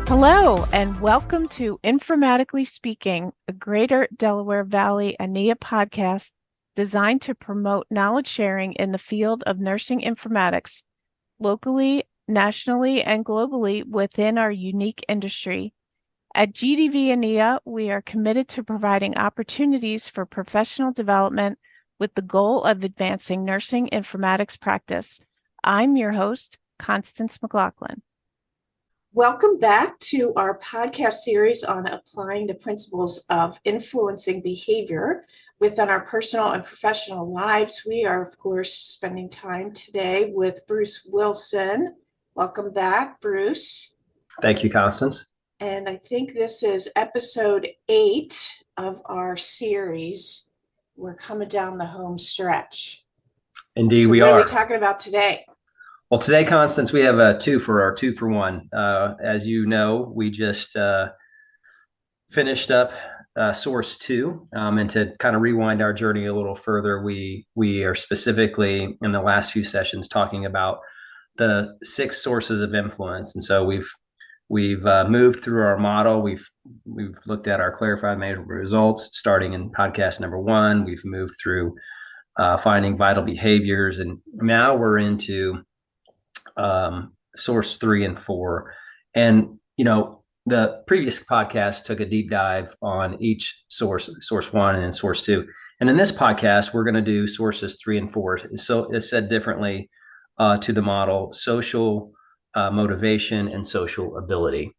Hello, and welcome to Informatically Speaking, a Greater Delaware Valley ANIA podcast designed to promote knowledge sharing in the field of nursing informatics, locally, nationally, and globally within our unique industry. At GDV ANIA, we are committed to providing opportunities for professional development with the goal of advancing nursing informatics practice. I'm your host, Constance McLaughlin. Welcome back to our podcast series on applying the principles of influencing behavior within our personal and professional lives. We are, of course, spending time today with Bruce Wilson. Welcome back, Bruce. Thank you, Constance. And I think this is episode 8 of our series. We're coming down the home stretch. Indeed, we are. What are we talking about today? Well, today, Constance, we have a two for one. As you know, we just finished up Source 2. And to kind of rewind our journey a little further, we are specifically in the last few sessions talking about the 6 sources of influence. And so we've moved through our model. We've looked at our clarified measurable results starting in podcast number 1. We've moved through finding vital behaviors, and now we're into source 3 and 4. And, the previous podcast took a deep dive on each source 1 and source 2. And in this podcast, we're going to do sources 3 and 4. So it's said differently to the model: social motivation and social ability.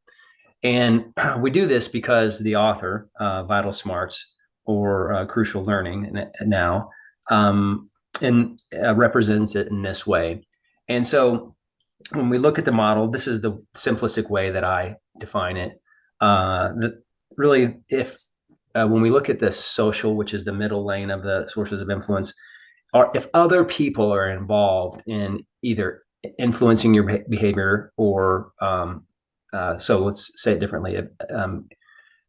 And we do this because the author, Vital Smarts or Crucial Learning now, represents it in this way. And so when we look at the model, this is the simplistic way that I define it. When we look at the social, which is the middle lane of the sources of influence, or if other people are involved in either influencing your behavior or, so let's say it differently,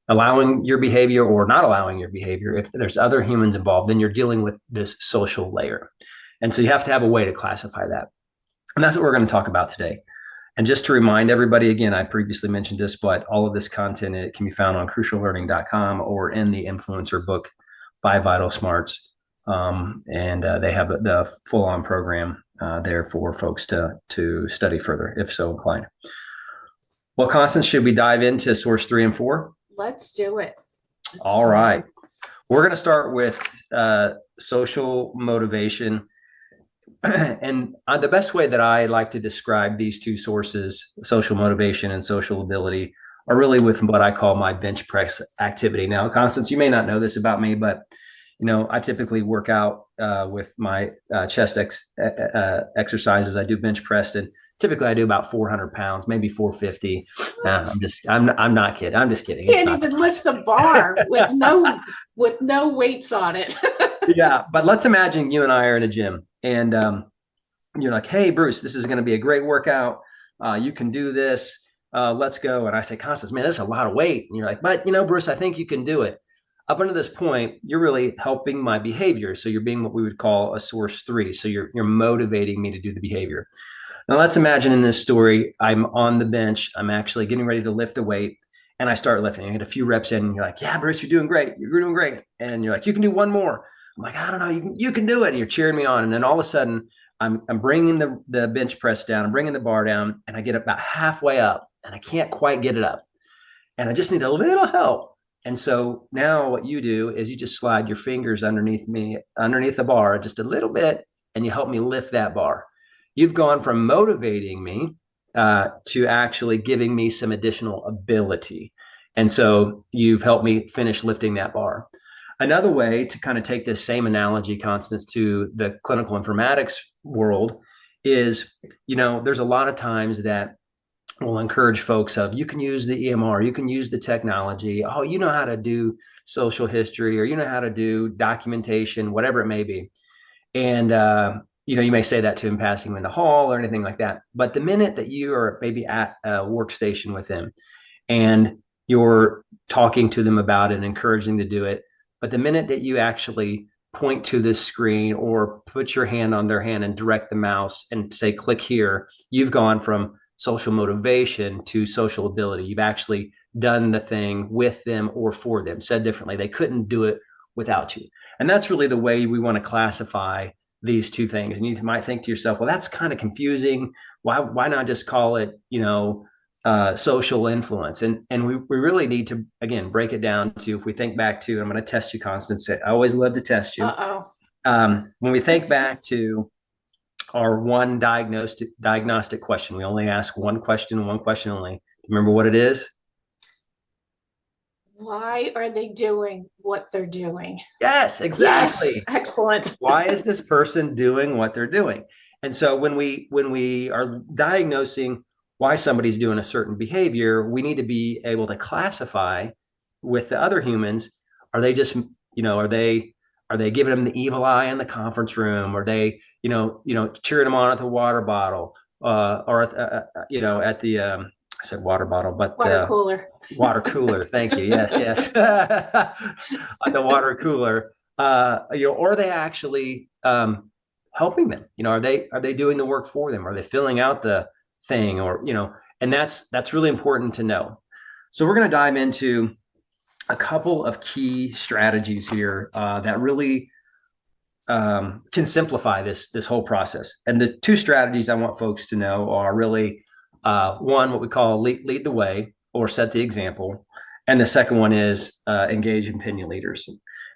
allowing your behavior or not allowing your behavior, if there's other humans involved, then you're dealing with this social layer. And so you have to have a way to classify that. And that's what we're going to talk about today. And just to remind everybody, again, I previously mentioned this, but all of this content, it can be found on cruciallearning.com or in the Influencer book by Vital Smarts. And they have the full-on program there for folks to study further, if so inclined. Well, Constance, should we dive into source 3 and 4? Let's do it. All right. We're going to start with social motivation. And the best way that I like to describe these two sources, social motivation and social ability, are really with what I call my bench press activity. Now, Constance, you may not know this about me, but I typically work out with my chest exercises. I do bench press, and typically I do about 400 pounds, maybe 450. I'm not kidding. I'm just kidding. You can't even lift the bar with no weights on it. Yeah, but let's imagine you and I are in a gym, and you're like, "Hey, Bruce, this is going to be a great workout. You can do this. Let's go." And I say, "Constance, man, that's a lot of weight." And you're like, "But Bruce, I think you can do it." Up until this point, you're really helping my behavior. So you're being what we would call a source 3. So you're motivating me to do the behavior. Now let's imagine in this story, I'm on the bench. I'm actually getting ready to lift the weight, and I start lifting. I get a few reps in, and you're like, "Yeah, Bruce, you're doing great. You're doing great." And you're like, "You can do one more." I'm like, "I don't know. You can do it." And you're cheering me on. And then all of a sudden, I'm bringing the bench press down. I'm bringing the bar down, and I get about halfway up, and I can't quite get it up. And I just need a little help. And so now what you do is you just slide your fingers underneath the bar just a little bit, and you help me lift that bar. You've gone from motivating me to actually giving me some additional ability. And so you've helped me finish lifting that bar. Another way to kind of take this same analogy, Constance, to the clinical informatics world is, there's a lot of times that we'll encourage folks of, you can use the EMR, you can use the technology. Oh, you know how to do social history, or you know how to do documentation, whatever it may be. And you may say that to him passing him in the hall or anything like that. But the minute that you are maybe at a workstation with them and you're talking to them about it and encouraging them to do it, but the minute that you actually point to this screen or put your hand on their hand and direct the mouse and say, click here, you've gone from social motivation to social ability. You've actually done the thing with them or for them. Said differently, they couldn't do it without you. And that's really the way we want to classify these two things. And you might think to yourself, well, that's kind of confusing. Why not just call it, social influence? And we really need to, again, break it down to, if we think back to, I'm going to test you, Constance. I always love to test you. When we think back to our one diagnostic question, we only ask one question only. Remember what it is? Why are they doing what they're doing? Yes, exactly. Yes, excellent. Why is this person doing what they're doing? And so when we are diagnosing why somebody's doing a certain behavior, we need to be able to classify with the other humans. Are they just, are they giving them the evil eye in the conference room? Are they, cheering them on at the water bottle, or at the I said water bottle, but water cooler. Water cooler. Thank you. Yes. At the water cooler, or are they actually helping them? Are they doing the work for them? Are they filling out the thing? Or, and that's really important to know. So we're going to dive into a couple of key strategies here that really can simplify this whole process. And the two strategies I want folks to know are really one, what we call lead the way or set the example. And the second one is engage opinion leaders.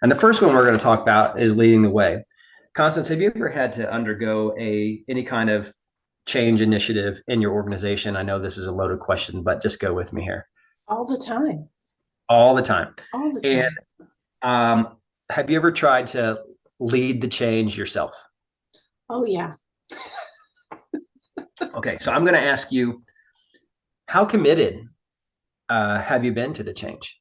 And the first one we're going to talk about is leading the way. Constance, have you ever had to undergo any kind of change initiative in your organization? I know this is a loaded question, but just go with me here. All the time. All the time. All the time. And have you ever tried to lead the change yourself? Oh, yeah. Okay, so I'm going to ask you, how committed have you been to the change?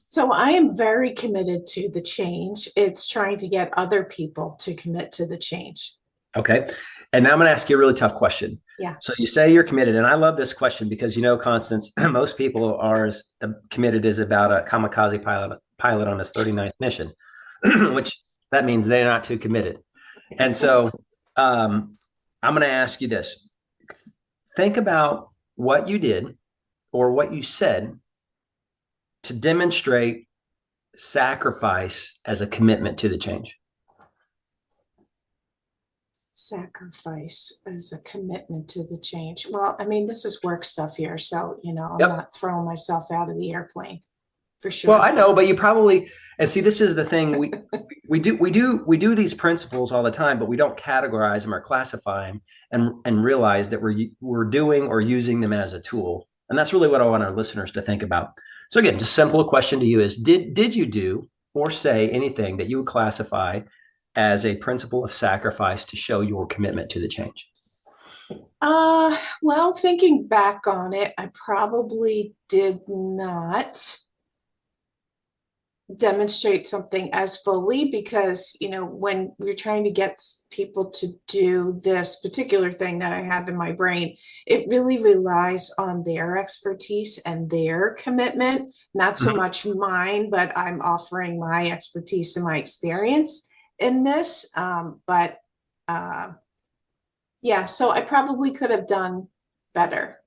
So I am very committed to the change. It's trying to get other people to commit to the change. Okay. And now I'm going to ask you a really tough question. Yeah. So you say you're committed. And I love this question because, Constance, most people are as committed as about a kamikaze pilot on his 39th mission, which that means they're not too committed. And so I'm going to ask you this. Think about what you did or what you said to demonstrate sacrifice as a commitment to the change. Sacrifice as a commitment to the change. Well, I mean, this is work stuff here. So, I'm Yep. not throwing myself out of the airplane for sure. Well, I know, but you probably, and see, this is the thing, we do these principles all the time, but we don't categorize them or classify them and realize that we're doing or using them as a tool. And that's really what I want our listeners to think about. So again, just simple question to you is, did you do or say anything that you would classify as a principle of sacrifice to show your commitment to the change? Well, thinking back on it, I probably did not demonstrate something as fully because, when we're trying to get people to do this particular thing that I have in my brain, it really relies on their expertise and their commitment, not so much mine, but I'm offering my expertise and my experience in this. Yeah, so I probably could have done better.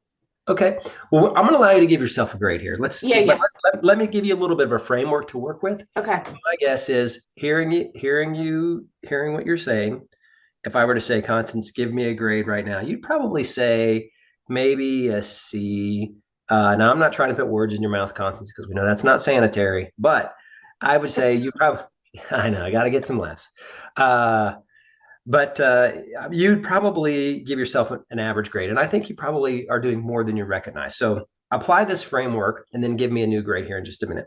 Okay. Well, I'm going to allow you to give yourself a grade here. Let me give you a little bit of a framework to work with. Okay. My guess is hearing what you're saying. If I were to say, Constance, give me a grade right now, you'd probably say maybe a C. Now, I'm not trying to put words in your mouth, Constance, because we know that's not sanitary, but I would say you probably, I know, I got to get some laughs. But you'd probably give yourself an average grade. And I think you probably are doing more than you recognize. So apply this framework and then give me a new grade here in just a minute.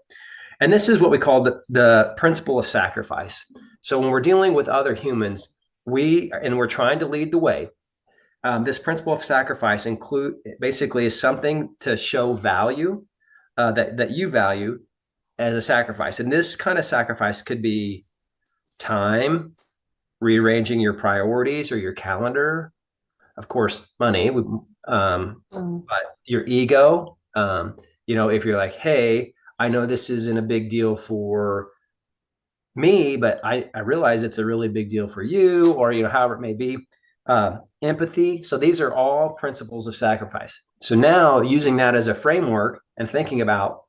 And this is what we call the principle of sacrifice. So when we're dealing with other humans, we're trying to lead the way. This principle of sacrifice basically is something to show value that you value as a sacrifice. And this kind of sacrifice could be time, rearranging your priorities or your calendar, of course, money, but your ego, if you're like, hey, I know this isn't a big deal for me, but I realize it's a really big deal for you, or, however it may be. Empathy. So these are all principles of sacrifice. So now using that as a framework and thinking about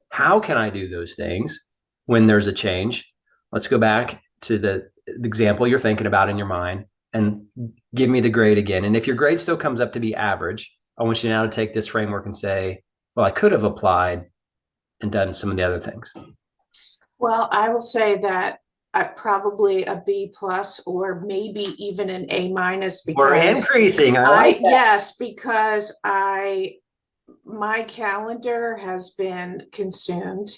how can I do those things when there's a change? Let's go back to the example you're thinking about in your mind and give me the grade again. And if your grade still comes up to be average, I want you now to take this framework and say, well, I could have applied and done some of the other things. Well, I will say that probably a B plus or maybe even an A minus We're because increasing. yes, because my calendar has been consumed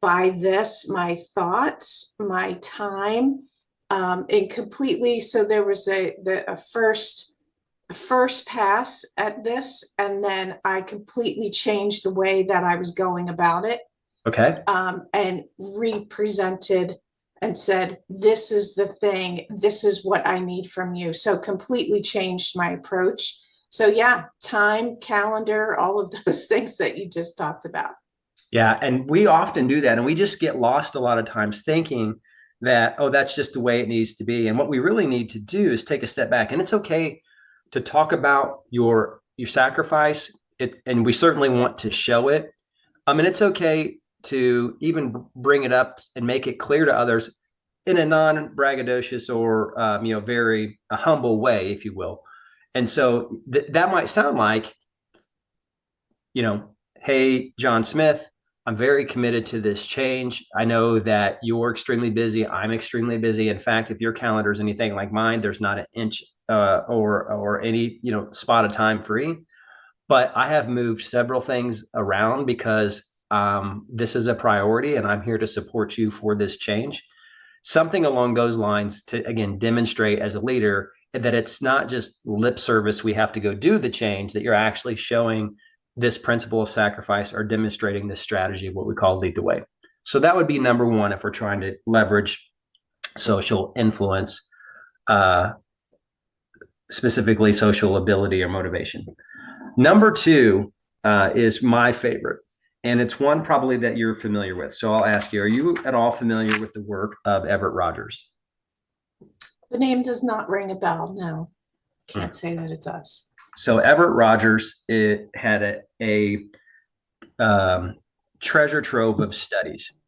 by this, my thoughts, my time, and completely. So there was a first pass at this, and then I completely changed the way that I was going about it. Okay. And represented and said, this is the thing, this is what I need from you. So completely changed my approach. So yeah, time, calendar, all of those things that you just talked about. Yeah. And we often do that. And we just get lost a lot of times thinking that, oh, that's just the way it needs to be. And what we really need to do is take a step back. And it's okay to talk about your sacrifice. And we certainly want to show it. And it's okay to even bring it up and make it clear to others in a non-braggadocious or very humble way, if you will. And so that might sound like, hey, John Smith, I'm very committed to this change. I know that you're extremely busy. I'm extremely busy. In fact, if your calendar is anything like mine, there's not an inch or any spot of time free. But I have moved several things around because this is a priority, and I'm here to support you for this change. Something along those lines to, again, demonstrate as a leader that it's not just lip service. We have to go do the change, that you're actually showing this principle of sacrifice or demonstrating this strategy of what we call lead the way. So that would be number one if we're trying to leverage social influence, specifically social ability or motivation. Number two is my favorite, and it's one probably that you're familiar with. So I'll ask you, are you at all familiar with the work of Everett Rogers? The name does not ring a bell. No, can't say that it does. So Everett Rogers, it had a treasure trove of studies,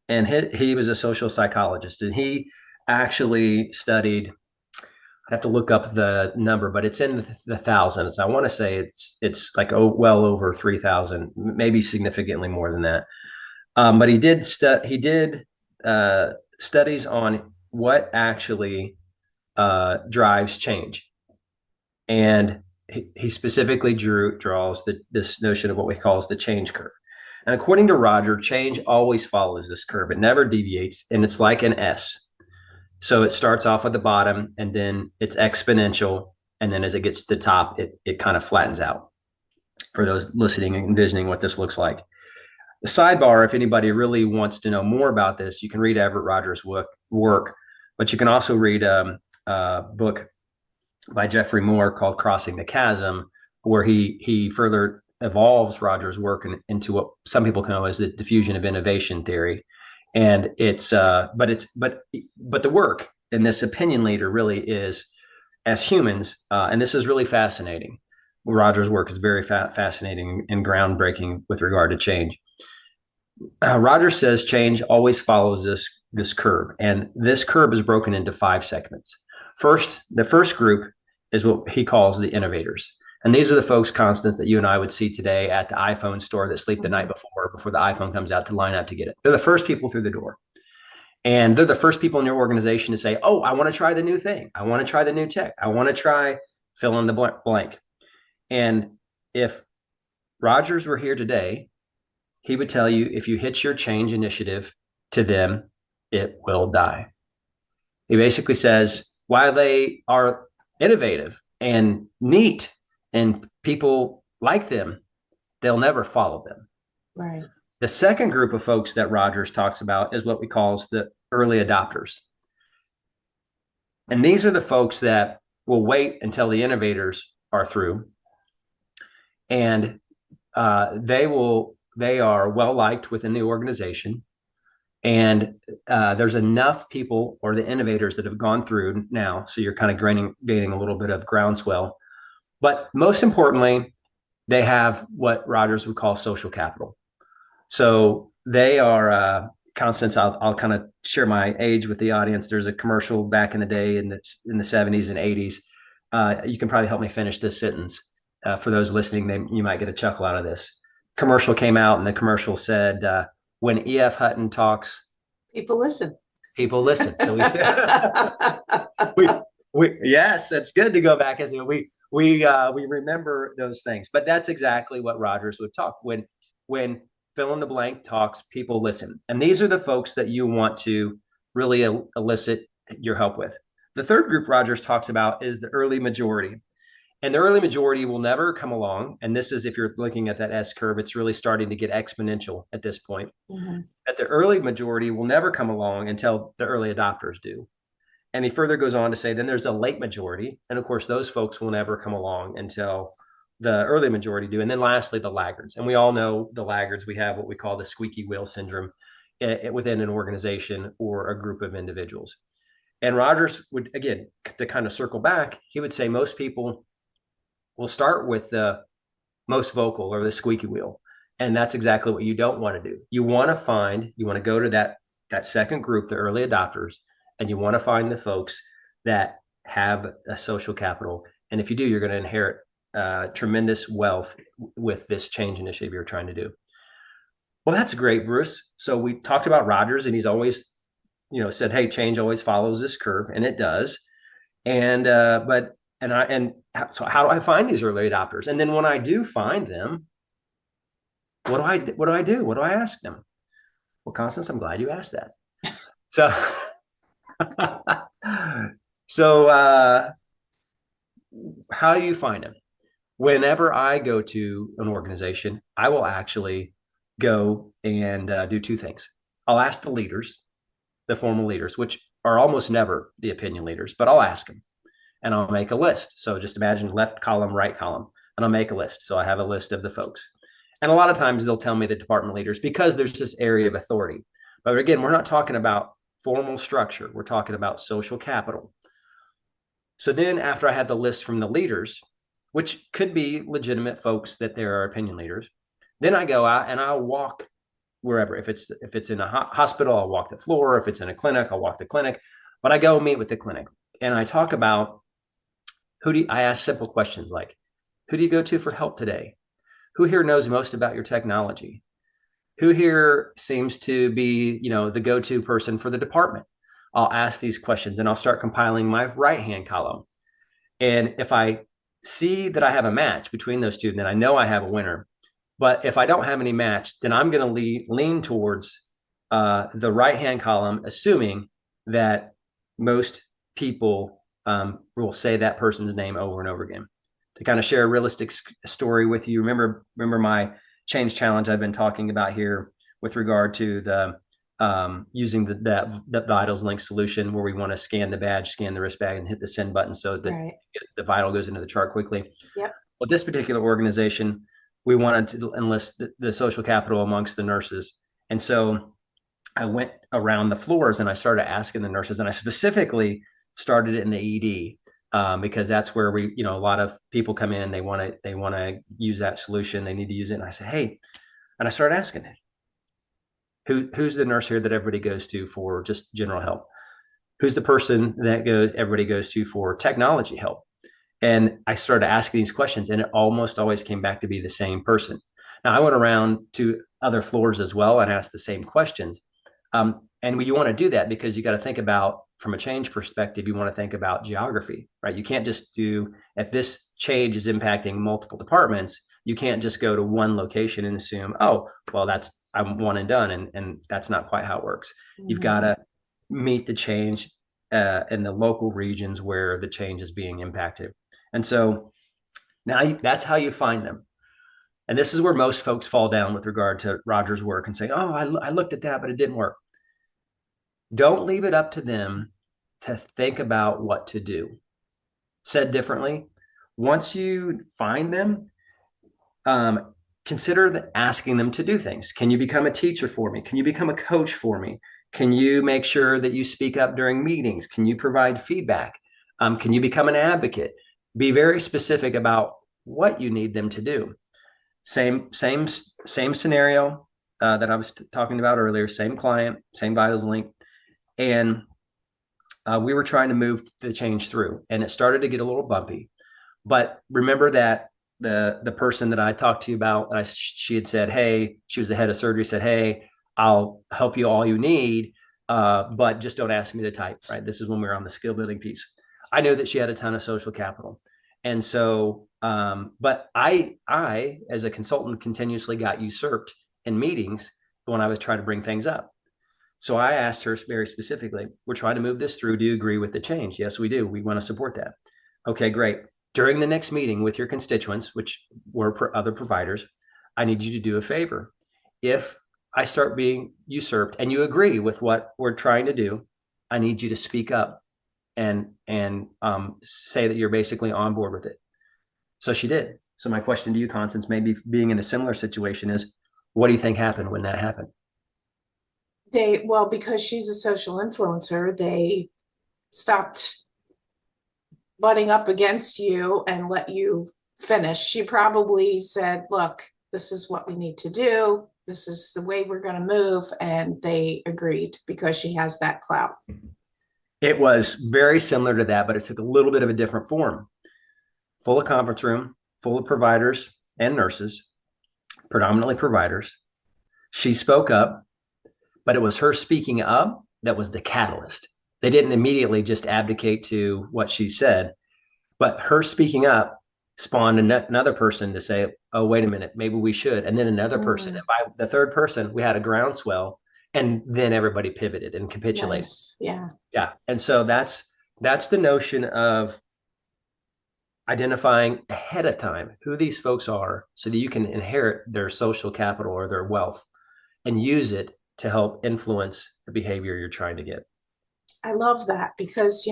and he was a social psychologist, and he actually studied, I'd have to look up the number, but it's in the thousands. I want to say it's like well over 3,000, maybe significantly more than that. But he did studies on what actually drives change, and he specifically draws this notion of what we call the change curve. And according to Roger, change always follows this curve. It never deviates, and it's like an S. So it starts off at the bottom, and then it's exponential. And then as it gets to the top, it kind of flattens out. For those listening and envisioning what this looks like. The sidebar, if anybody really wants to know more about this, you can read Everett Rogers' work, but you can also read a book by Jeffrey Moore called Crossing the Chasm, where he further evolves Rogers' work into what some people know as the diffusion of innovation theory. And but the work in this opinion leader really is, as humans, and this is really fascinating. Rogers' work is very fascinating and groundbreaking with regard to change. Rogers says change always follows this curve, and this curve is broken into 5 segments. The first group is what he calls the innovators. And these are the folks, Constance, that you and I would see today at the iPhone store that sleep the night before the iPhone comes out to line up to get it. They're the first people through the door. And they're the first people in your organization to say, oh, I want to try the new thing. I want to try the new tech. I want to try fill in the blank. And if Rogers were here today, he would tell you, if you hitch your change initiative to them, it will die. He basically says, while they are innovative and neat and people like them, they'll never follow them. Right. The second group of folks that Rogers talks about is what we call the early adopters. And these are the folks that will wait until the innovators are through, and they are well liked within the organization. And there's enough people or the innovators that have gone through now. So you're kind of gaining a little bit of groundswell. But most importantly, they have what Rogers would call social capital. So they are, Constance, I'll kind of share my age with the audience. There's a commercial back in the day, and it's in the 70s and 80s. You can probably help me finish this sentence. For those listening, you might get a chuckle out of this. Commercial came out, and the commercial said, when E.F. Hutton talks, People listen. people listen. So yes, it's good to go back, isn't it? We remember those things, but that's exactly what Rogers would talk when fill in the blank talks, people listen. And these are the folks that you want to really elicit your help with. The third group Rogers talks about is the early majority. And the early majority will never come along. And this is, if you're looking at that S curve, it's really starting to get exponential at this point. Mm-hmm. That the early majority will never come along until the early adopters do. And he further goes on to say, then there's a late majority. And of course, those folks will never come along until the early majority do. And then lastly, the laggards. And we all know the laggards. We have what we call the squeaky wheel syndrome within an organization or a group of individuals. And Rogers would, again, to kind of circle back, he would say most people will start with the most vocal or the squeaky wheel. And that's exactly what you don't want to do. You want to go to that second group, the early adopters, and you want to find the folks that have a social capital. And if you do, you're going to inherit tremendous wealth with this change initiative you're trying to do. Well, that's great, Bruce. So we talked about Rogers, and he's always, said, hey, change always follows this curve, and it does. And so how do I find these early adopters? And then when I do find them, what do I do? What do I ask them? Well, Constance, I'm glad you asked that. So how do you find them? Whenever I go to an organization, I will actually go and do two things. I'll ask the leaders, the formal leaders, which are almost never the opinion leaders, but I'll ask them. And I'll make a list. So just imagine left column, right column, and I'll make a list. So I have a list of the folks. And a lot of times they'll tell me the department leaders because there's this area of authority. But again, we're not talking about formal structure. We're talking about social capital. So then after I have the list from the leaders, which could be legitimate folks that there are opinion leaders, then I go out and I'll walk wherever. If it's in a hospital, I'll walk the floor. If it's in a clinic, I'll walk the clinic. But I go meet with the clinic and I talk about I ask simple questions like, who do you go to for help today? Who here knows most about your technology? Who here seems to be, the go-to person for the department? I'll ask these questions and I'll start compiling my right-hand column. And if I see that I have a match between those two, then I know I have a winner. But if I don't have any match, then I'm going to lean towards the right-hand column, assuming that most people will say that person's name over and over again. To kind of share a realistic story with you, remember my change challenge I've been talking about here with regard to the using the vitals link solution where we want to scan the badge, scan the wristband, and hit the send button so that the vital goes into the chart quickly. Yep. Well, this particular organization, we wanted to enlist the social capital amongst the nurses. And so I went around the floors and I started asking the nurses, and I specifically started it in the ED because that's where a lot of people come in. They want to use that solution. They need to use it. And I said, hey, and I started asking, who's the nurse here that everybody goes to for just general help? Who's the person that everybody goes to for technology help? And I started asking these questions, and it almost always came back to be the same person. Now I went around to other floors as well and asked the same questions. And you want to do that because you got to think about, from a change perspective, you want to think about geography, right? You can't just if this change is impacting multiple departments, you can't just go to one location and assume, oh, well, I'm one and done. And that's not quite how it works. Mm-hmm. You've got to meet the change in the local regions where the change is being impacted. And so now that's how you find them. And this is where most folks fall down with regard to Rogers' work and say, oh, I looked at that, but it didn't work. Don't leave it up to them to think about what to do. Said differently, once you find them, consider asking them to do things. Can you become a teacher for me? Can you become a coach for me? Can you make sure that you speak up during meetings? Can you provide feedback? Can you become an advocate? Be very specific about what you need them to do. Same scenario that I was talking about earlier. Same client, same vitals link, and we were trying to move the change through, and it started to get a little bumpy. But remember that the person that I talked to you about, she had said, hey, she was the head of surgery, said, hey, I'll help you all you need, but just don't ask me to type, right? This is when we were on the skill building piece. I knew that she had a ton of social capital. And so, but I, as a consultant, continuously got usurped in meetings when I was trying to bring things up. So I asked her very specifically, we're trying to move this through. Do you agree with the change? Yes, we do. We want to support that. Okay, great. During the next meeting with your constituents, which were other providers, I need you to do a favor. If I start being usurped and you agree with what we're trying to do, I need you to speak up and say that you're basically on board with it. So she did. So my question to you, Constance, maybe being in a similar situation, is what do you think happened when that happened? Well, because she's a social influencer, they stopped butting up against you and let you finish. She probably said, look, this is what we need to do. This is the way we're going to move. And they agreed because she has that clout. It was very similar to that, but it took a little bit of a different form. Full of conference room, full of providers and nurses, predominantly providers. She spoke up, but it was her speaking up that was the catalyst. They didn't immediately just abdicate to what she said, but her speaking up spawned another person to say, oh, wait a minute, maybe we should. And then another person. And by the third person, we had a groundswell, and then everybody pivoted and capitulated. Nice. Yeah. Yeah. And so that's the notion of identifying ahead of time who these folks are so that you can inherit their social capital or their wealth and use it to help influence the behavior you're trying to get. I love that because,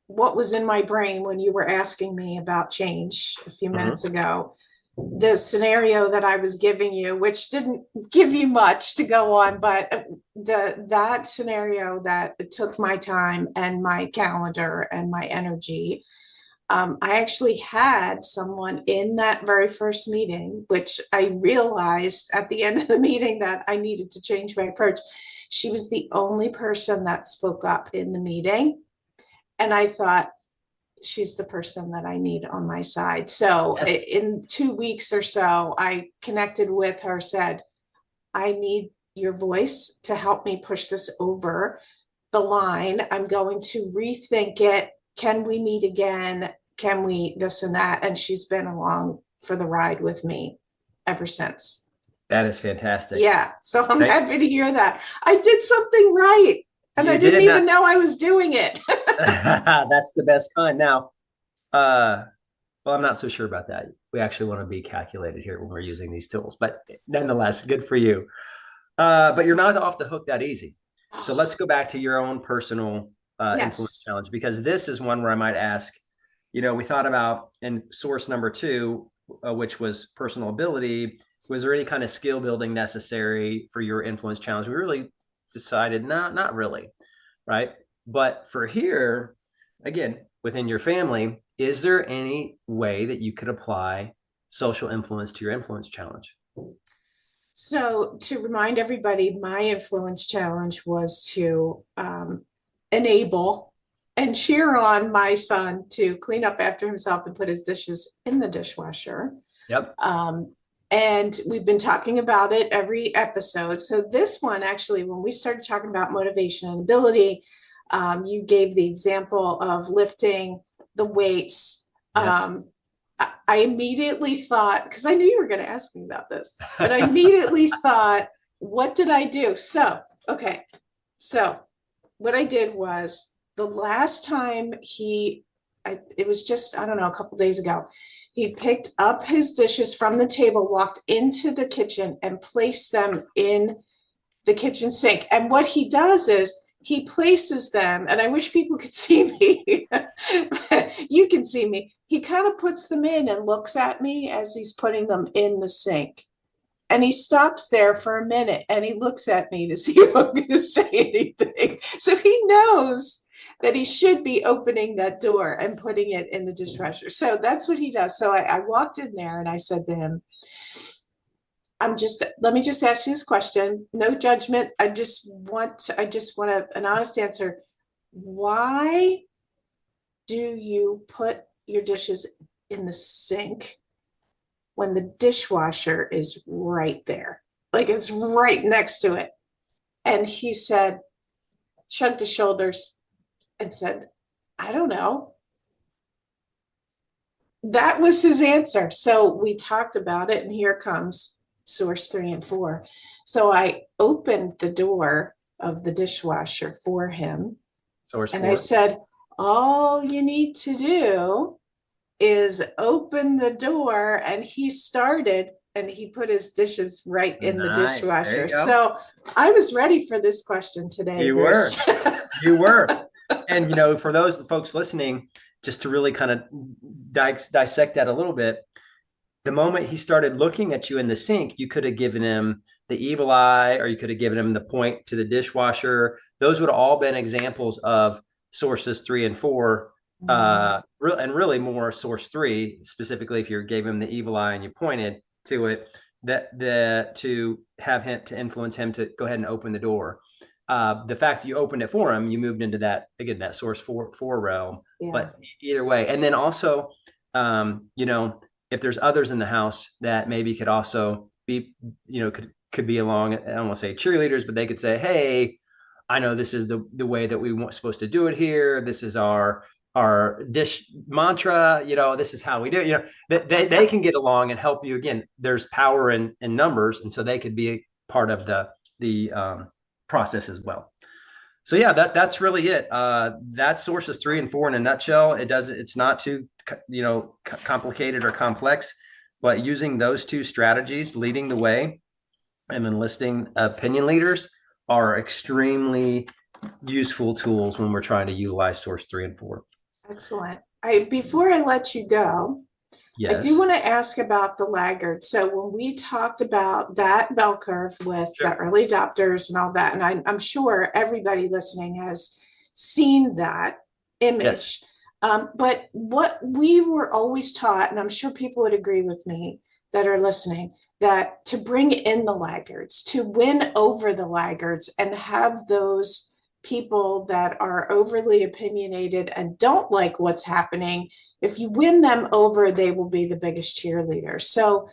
what was in my brain when you were asking me about change a few minutes ago, the scenario that I was giving you, which didn't give you much to go on, but that scenario that took my time and my calendar and my energy, I actually had someone in that very first meeting, which I realized at the end of the meeting that I needed to change my approach. She was the only person that spoke up in the meeting. And I thought, she's the person that I need on my side. So yes. In 2 weeks or so, I connected with her, said, I need your voice to help me push this over the line. I'm going to rethink it. Can we meet again? Can we this and that? And she's been along for the ride with me ever since. That is fantastic. Yeah. So I'm happy to hear that. I did something right. And I didn't even know I was doing it. That's the best kind. Now, well, I'm not so sure about that. We actually want to be calculated here when we're using these tools, but nonetheless, good for you. But you're not off the hook that easy. So let's go back to your own personal influence challenge, because this is one where I might ask, we thought about in source number 2, which was personal ability. Was there any kind of skill building necessary for your influence challenge? We really decided not really, right? But for here, again, within your family, is there any way that you could apply social influence to your influence challenge? So to remind everybody, my influence challenge was to enable and cheer on my son to clean up after himself and put his dishes in the dishwasher. Yep. And we've been talking about it every episode. So this one, actually, when we started talking about motivation and ability, you gave the example of lifting the weights. Yes. I immediately thought, because I knew you were going to ask me about this, but I immediately thought, what did I do? So what I did was the last time it was just, I don't know, a couple days ago, he picked up his dishes from the table, walked into the kitchen and placed them in the kitchen sink. And what he does is he places them, and I wish people could see me. You can see me. He kind of puts them in and looks at me as he's putting them in the sink. And he stops there for a minute and he looks at me to see if I'm going to say anything. So he knows that he should be opening that door and putting it in the dishwasher. So that's what he does. So I walked in there and I said to him, let me just ask you this question. No judgment. I just want an honest answer. Why do you put your dishes in the sink when the dishwasher is right there? Like it's right next to it. And he said, shrugged his shoulders and said, I don't know. That was his answer. So we talked about it, and here comes source 3 and 4. So I opened the door of the dishwasher for him. Source and 4. I said, all you need to do is open the door. And he started, and he put his dishes right in the dishwasher. So I was ready for this question today. You Bruce. were. You were. And, for those folks listening, just to really kind of dissect that a little bit, the moment he started looking at you in the sink, you could have given him the evil eye, or you could have given him the point to the dishwasher. Those would have all been examples of sources 3 and 4, and really more source 3, specifically if you gave him the evil eye and you pointed to it, to have him, to influence him to go ahead and open the door. The fact that you opened it for him, you moved into that, again, that source 4 realm. Yeah. But either way, and then also, if there's others in the house that maybe could also be, could be along, I don't want to say cheerleaders, but they could say, hey, I know this is the way that we want supposed to do it here. This is our dish mantra, this is how we do it. They can get along and help you. Again, there's power in numbers. And so they could be part of the process as well. So yeah, that's really it. That's sources 3 and 4 in a nutshell. It's not too, complicated or complex, but using those two strategies, leading the way and enlisting opinion leaders, are extremely useful tools when we're trying to utilize source 3 and 4. Excellent. Before I let you go, yes, I do want to ask about the laggards. So when we talked about that bell curve with sure, the early adopters and all that, and I'm sure everybody listening has seen that image. Yes. But what we were always taught, and I'm sure people would agree with me that are listening, that to bring in the laggards, to win over the laggards and have those people that are overly opinionated and don't like what's happening, if you win them over, they will be the biggest cheerleader. So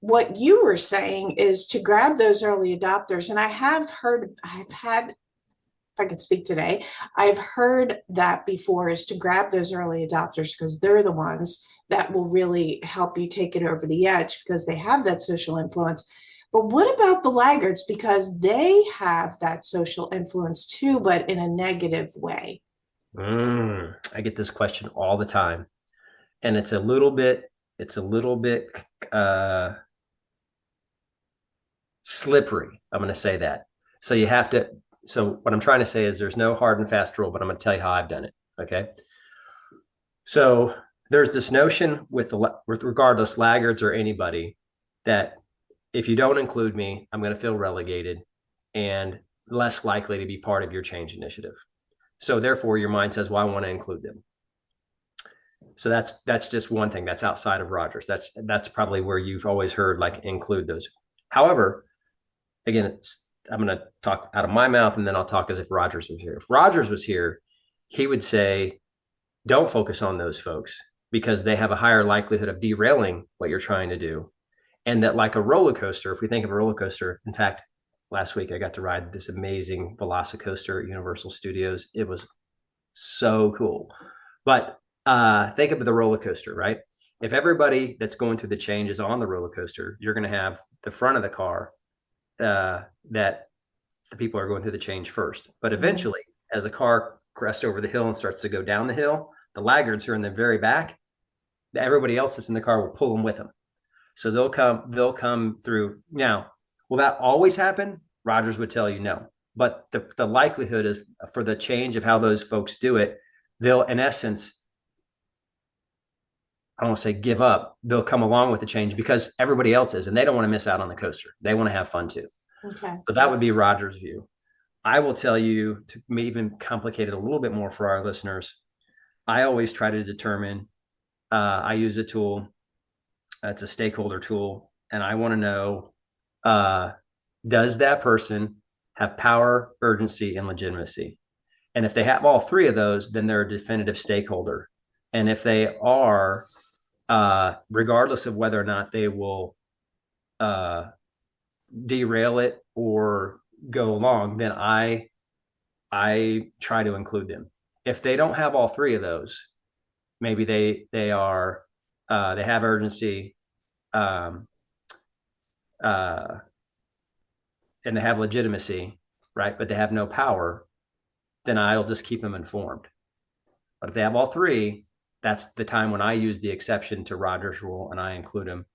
what you were saying is to grab those early adopters. And I've had, if I could speak today, I've heard that before, is to grab those early adopters because they're the ones that will really help you take it over the edge because they have that social influence. But what about the laggards? Because they have that social influence too, but in a negative way. I get this question all the time. And it's a little bit slippery. I'm going to say that. So what I'm trying to say is there's no hard and fast rule, but I'm going to tell you how I've done it. Okay. So there's this notion with regardless laggards or anybody, that if you don't include me, I'm going to feel relegated and less likely to be part of your change initiative. So therefore your mind says, well, I want to include them. So that's just one thing that's outside of Rogers. That's probably where you've always heard, like, include those. However, again, I'm going to talk out of my mouth and then I'll talk as if Rogers was here. If Rogers was here, he would say, don't focus on those folks because they have a higher likelihood of derailing what you're trying to do. And that, like a roller coaster, if we think of a roller coaster, in fact, last week I got to ride this amazing Velocicoaster at Universal Studios. It was so cool. But think of the roller coaster, right? If everybody that's going through the change is on the roller coaster, you're going to have the front of the car that the people are going through the change first. But eventually, as the car crests over the hill and starts to go down the hill, the laggards who are in the very back, everybody else that's in the car will pull them with them. So they'll come through. Now, will that always happen? Rogers would tell you no. but the likelihood is for the change of how those folks do it, they'll, in essence, I don't want to say give up. They'll come along with the change because everybody else is, and they don't want to miss out on the coaster. They want to have fun too. Okay. So that would be Roger's view. I will tell you, to even complicate it a little bit more for our listeners, I always try to determine, I use a tool, it's a stakeholder tool, and I want to know, does that person have power, urgency, and legitimacy? And if they have all three of those, then they're a definitive stakeholder. And if they are, regardless of whether or not they will derail it or go along, then I try to include them. If they don't have all three of those, maybe they have urgency, and they have legitimacy, right? But they have no power, then I'll just keep them informed. But if they have all three, that's the time when I use the exception to Roger's rule and I include them.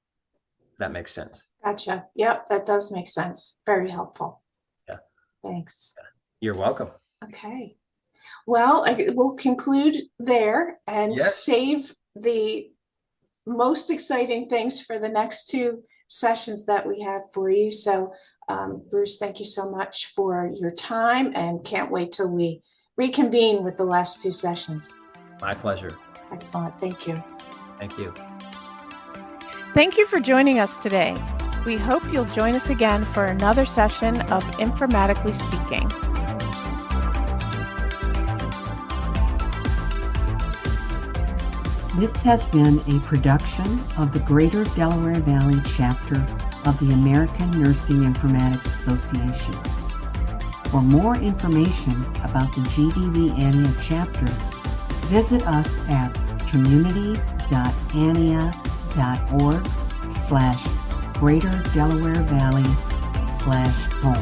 That makes sense. Gotcha. Yep, that does make sense. Very helpful. Yeah. Thanks. You're welcome. Okay. Well, we'll conclude there and save the most exciting things for the next two sessions that we have for you. So, Bruce, thank you so much for your time, and can't wait till we reconvene with the last two sessions. My pleasure. Excellent. Thank you. Thank you. Thank you for joining us today. We hope you'll join us again for another session of Informatically Speaking. This has been a production of the Greater Delaware Valley chapter of the American Nursing Informatics Association. For more information about the GDV ANIA chapter, visit us at community.ania.org/Greater Delaware Valley/home.